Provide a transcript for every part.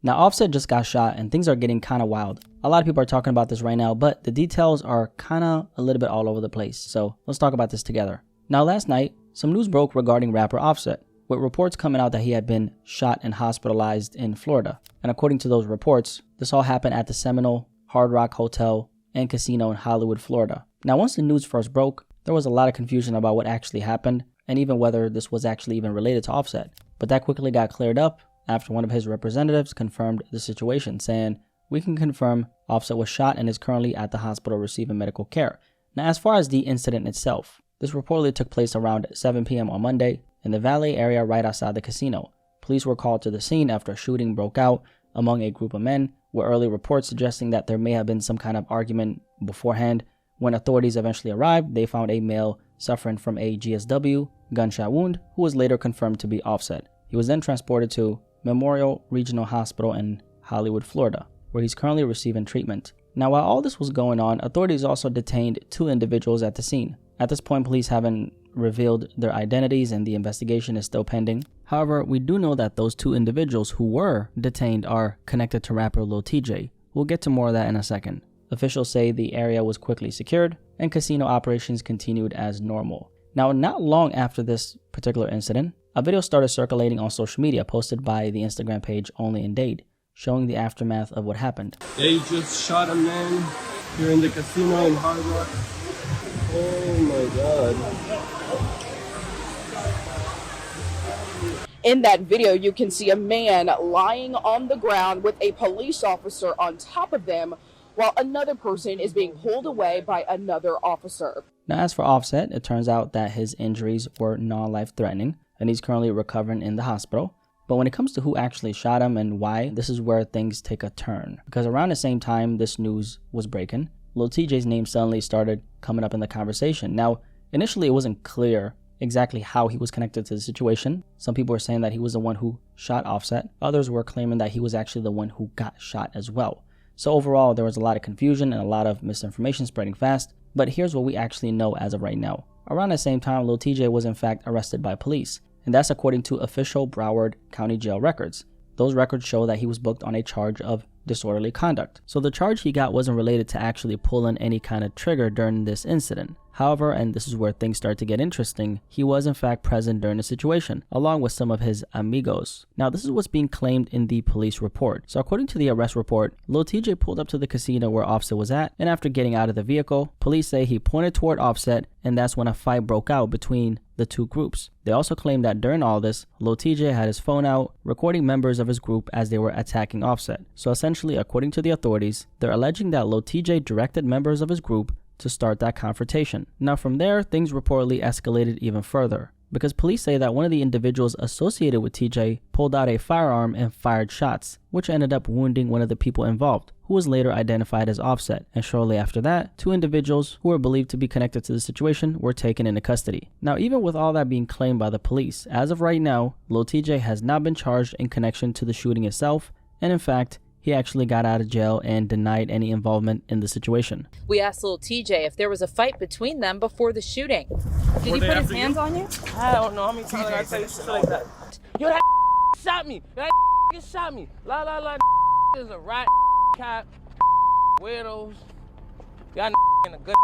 Now, Offset just got shot and things are getting kind of wild. A lot of people are talking about this right now, but the details are kind of a little bit all over the place. So let's talk about this together. Now, last night, some news broke regarding rapper Offset, with reports coming out that he had been shot and hospitalized in Florida. And according to those reports, this all happened at the Seminole Hard Rock Hotel and Casino in Hollywood, Florida. Now, once the news first broke, there was a lot of confusion about what actually happened and even whether this was actually even related to Offset. But that quickly got cleared up after one of his representatives confirmed the situation, saying, "We can confirm Offset was shot and is currently at the hospital receiving medical care." Now, as far as the incident itself, this reportedly took place around 7 p.m. on Monday in the valet area right outside the casino. Police were called to the scene after a shooting broke out among a group of men, with early reports suggesting that there may have been some kind of argument beforehand. When authorities eventually arrived, they found a male suffering from a GSW gunshot wound, who was later confirmed to be Offset. He was then transported to Memorial Regional Hospital in Hollywood, Florida, where he's currently receiving treatment. Now, while all this was going on, authorities also detained 2 individuals at the scene. At this point, police haven't revealed their identities and the investigation is still pending. However, we do know that those 2 individuals who were detained are connected to rapper Lil Tjay. We'll get to more of that in a second. Officials say the area was quickly secured and casino operations continued as normal. Now, not long after this particular incident, a video started circulating on social media posted by the Instagram page Only in Dade, showing the aftermath of what happened. They just shot a man here in the casino in Hard Rock. Oh my God. In that video, you can see a man lying on the ground with a police officer on top of them, while another person is being pulled away by another officer. Now, as for Offset, it turns out that his injuries were non-life threatening, and he's currently recovering in the hospital. But when it comes to who actually shot him and why, this is where things take a turn. Because around the same time this news was breaking, Lil Tjay's name suddenly started coming up in the conversation. Now, initially it wasn't clear exactly how he was connected to the situation. Some people were saying that he was the one who shot Offset. Others were claiming that he was actually the one who got shot as well. So overall, there was a lot of confusion and a lot of misinformation spreading fast. But here's what we actually know as of right now. Around the same time, Lil Tjay was in fact arrested by police. And that's according to official Broward County Jail records. Those records show that he was booked on a charge of disorderly conduct. So the charge he got wasn't related to actually pulling any kind of trigger during this incident. However, and this is where things start to get interesting, he was in fact present during the situation, along with some of his amigos. Now, this is what's being claimed in the police report. So according to the arrest report, Lil Tjay pulled up to the casino where Offset was at, and after getting out of the vehicle, police say he pointed toward Offset, and that's when a fight broke out between the 2 groups. They also claim that during all this, Lil Tjay had his phone out, recording members of his group as they were attacking Offset. So essentially, according to the authorities, they're alleging that Lil Tjay directed members of his group to start that confrontation. Now from there, things reportedly escalated even further, because police say that one of the individuals associated with Tjay pulled out a firearm and fired shots, which ended up wounding one of the people involved, who was later identified as Offset. And shortly after that, 2 individuals who were believed to be connected to the situation were taken into custody. Now, even with all that being claimed by the police, as of right now, Lil Tjay has not been charged in connection to the shooting itself, and in fact, he actually got out of jail and denied any involvement in the situation. We asked Lil Tjay if there was a fight between them before the shooting. Did he put his hands on you? I don't know how many times I tell you shit like that. Yo, that shot me. That shot me. La la la. Is a rat cat. Weirdos. Y'all in a good.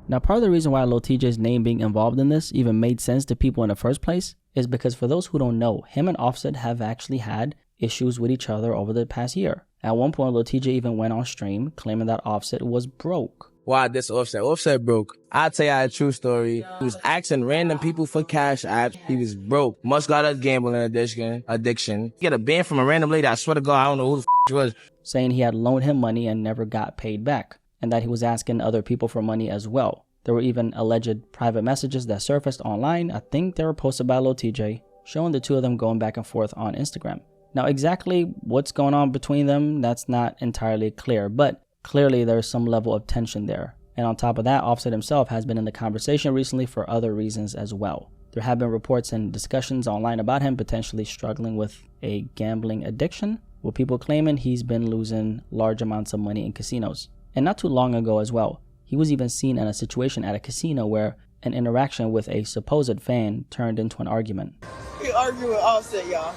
Now, part of the reason why Lil Tjay's name being involved in this even made sense to people in the first place is because, for those who don't know, him and Offset have actually had issues with each other over the past year. At one point, Lil Tjay even went on stream claiming that Offset was broke. Why this Offset? Offset broke. I'll tell you a true story. He was asking random people for cash apps. He was broke. Must got a gambling addiction. He got a ban from a random lady. I swear to God, I don't know who the she was. Saying he had loaned him money and never got paid back, and that he was asking other people for money as well. There were even alleged private messages that surfaced online. I think they were posted by Lil Tjay, showing the 2 of them going back and forth on Instagram. Now, exactly what's going on between them, that's not entirely clear, but clearly there's some level of tension there. And on top of that, Offset himself has been in the conversation recently for other reasons as well. There have been reports and discussions online about him potentially struggling with a gambling addiction, with people claiming he's been losing large amounts of money in casinos. And not too long ago as well, he was even seen in a situation at a casino where an interaction with a supposed fan turned into an argument. He argued with Offset, y'all.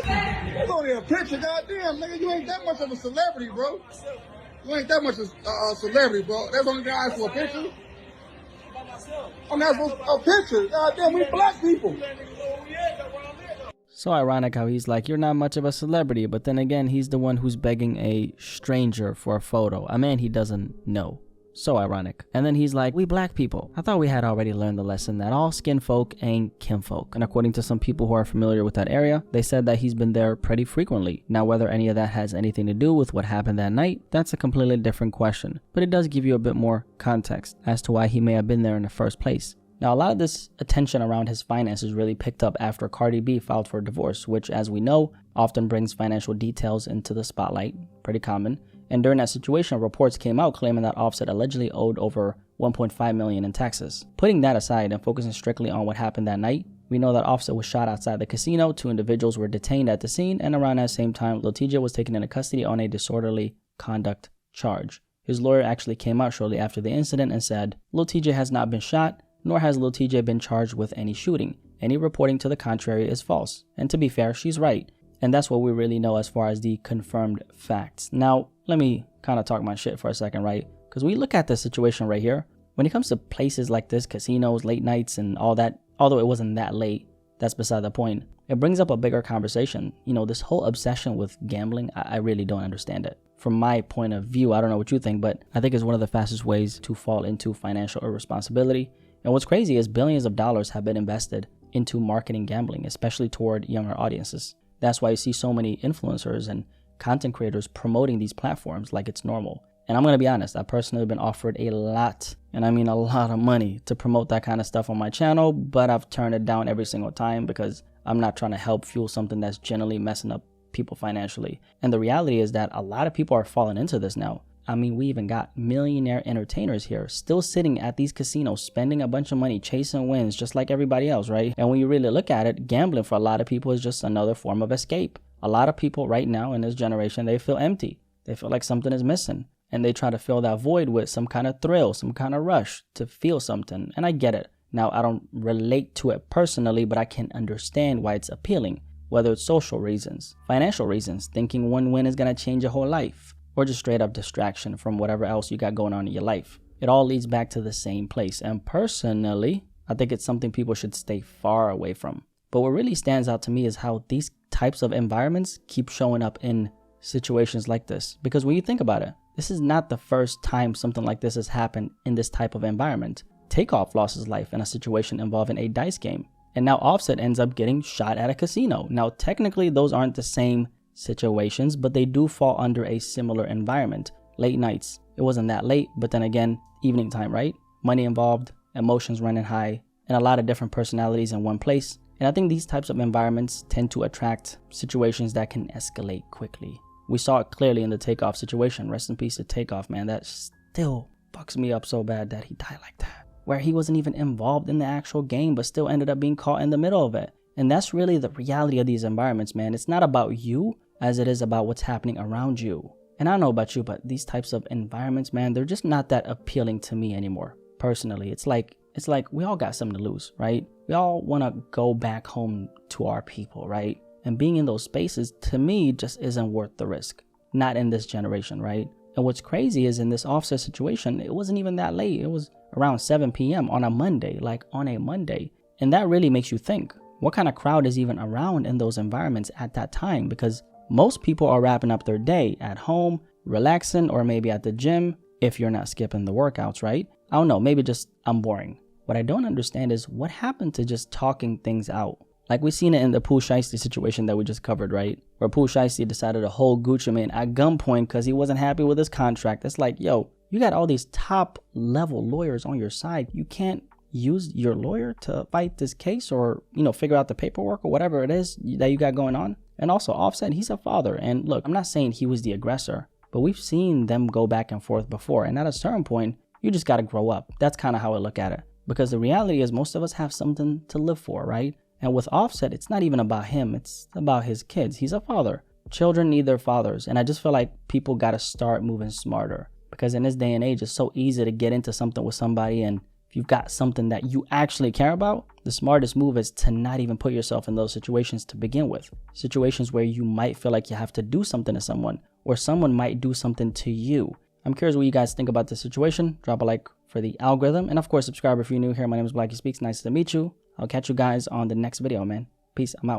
That's only a picture, goddamn, nigga. You ain't that much of a celebrity, bro. You ain't that much of a celebrity, bro. That's only gonna ask for a picture. I'm not supposed to a picture. Goddamn, we black people. So ironic how he's like, you're not much of a celebrity, but then again, he's the one who's begging a stranger for a photo, a man he doesn't know. So ironic. And then he's like, we black people. I thought we had already learned the lesson that all skin folk ain't kinfolk. And according to some people who are familiar with that area, they said that he's been there pretty frequently. Now, whether any of that has anything to do with what happened that night, that's a completely different question. But it does give you a bit more context as to why he may have been there in the first place. Now, a lot of this attention around his finances really picked up after Cardi B filed for divorce, which, as we know, often brings financial details into the spotlight. Pretty common. And during that situation, reports came out claiming that Offset allegedly owed over $1.5 million in taxes. Putting that aside and focusing strictly on what happened that night, we know that Offset was shot outside the casino, 2 individuals were detained at the scene, and around that same time, Lil Tjay was taken into custody on a disorderly conduct charge. His lawyer actually came out shortly after the incident and said, Lil Tjay has not been shot, nor has Lil Tjay been charged with any shooting. Any reporting to the contrary is false. And to be fair, she's right. And that's what we really know as far as the confirmed facts. Now, let me kind of talk my shit for a second, right? Because we look at the situation right here. When it comes to places like this, casinos, late nights, and all that, although it wasn't that late, that's beside the point. It brings up a bigger conversation. You know, this whole obsession with gambling, I really don't understand it. From my point of view, I don't know what you think, but I think it's one of the fastest ways to fall into financial irresponsibility. And what's crazy is billions of dollars have been invested into marketing gambling, especially toward younger audiences. That's why you see so many influencers and content creators promoting these platforms like it's normal. And I'm going to be honest, I've personally been offered a lot, and I mean a lot of money to promote that kind of stuff on my channel, but I've turned it down every single time because I'm not trying to help fuel something that's generally messing up people financially. And the reality is that a lot of people are falling into this now. I mean, we even got millionaire entertainers here still sitting at these casinos, spending a bunch of money, chasing wins, just like everybody else, right? And when you really look at it, gambling for a lot of people is just another form of escape. A lot of people right now in this generation, they feel empty. They feel like something is missing. And they try to fill that void with some kind of thrill, some kind of rush to feel something. And I get it. Now, I don't relate to it personally, but I can understand why it's appealing. Whether it's social reasons, financial reasons, thinking one win is going to change your whole life, or just straight up distraction from whatever else you got going on in your life. It all leads back to the same place. And personally, I think it's something people should stay far away from. But what really stands out to me is how these types of environments keep showing up in situations like this. Because when you think about it, this is not the first time something like this has happened in this type of environment. Takeoff lost his life in a situation involving a dice game. And now Offset ends up getting shot at a casino. Now, technically, those aren't the same situations, but they do fall under a similar environment. Late nights. It wasn't that late, but then again, evening time, right? Money involved, emotions running high, and a lot of different personalities in one place. And I think these types of environments tend to attract situations that can escalate quickly. We saw it clearly in the Takeoff situation. Rest in peace to Takeoff, man. That still fucks me up so bad that he died like that. Where he wasn't even involved in the actual game, but still ended up being caught in the middle of it. And that's really the reality of these environments, man. It's not about you as it is about what's happening around you. And I don't know about you, but these types of environments, man, they're just not that appealing to me anymore. Personally, it's like we all got something to lose, right? We all want to go back home to our people, right? And being in those spaces, to me, just isn't worth the risk. Not in this generation, right? And what's crazy is in this Offset situation, it wasn't even that late. It was around 7 p.m. on a Monday, And that really makes you think, what kind of crowd is even around in those environments at that time? Because most people are wrapping up their day at home, relaxing, or maybe at the gym, if you're not skipping the workouts, right? I don't know, maybe just I'm boring. What I don't understand is what happened to just talking things out. Like we seen it in the Pooh Shiesty situation that we just covered, right? Where Pooh Shiesty decided to hold Gucci Mane at gunpoint because he wasn't happy with his contract. It's like, yo, you got all these top level lawyers on your side. You can't use your lawyer to fight this case or, figure out the paperwork or whatever it is that you got going on. And also Offset, he's a father. And look, I'm not saying he was the aggressor, but we've seen them go back and forth before. And at a certain point, you just got to grow up. That's kind of how I look at it. Because the reality is most of us have something to live for, right? And with Offset, it's not even about him. It's about his kids. He's a father. Children need their fathers. And I just feel like people got to start moving smarter. Because in this day and age, it's so easy to get into something with somebody. And if if you've got something that you actually care about, the smartest move is to not even put yourself in those situations to begin with. Situations where you might feel like you have to do something to someone, or someone might do something to you. I'm curious what you guys think about this situation. Drop a like for the algorithm. And of course, subscribe if you're new here. My name is Blacky Speaks. Nice to meet you. I'll catch you guys on the next video, man. Peace. I'm out.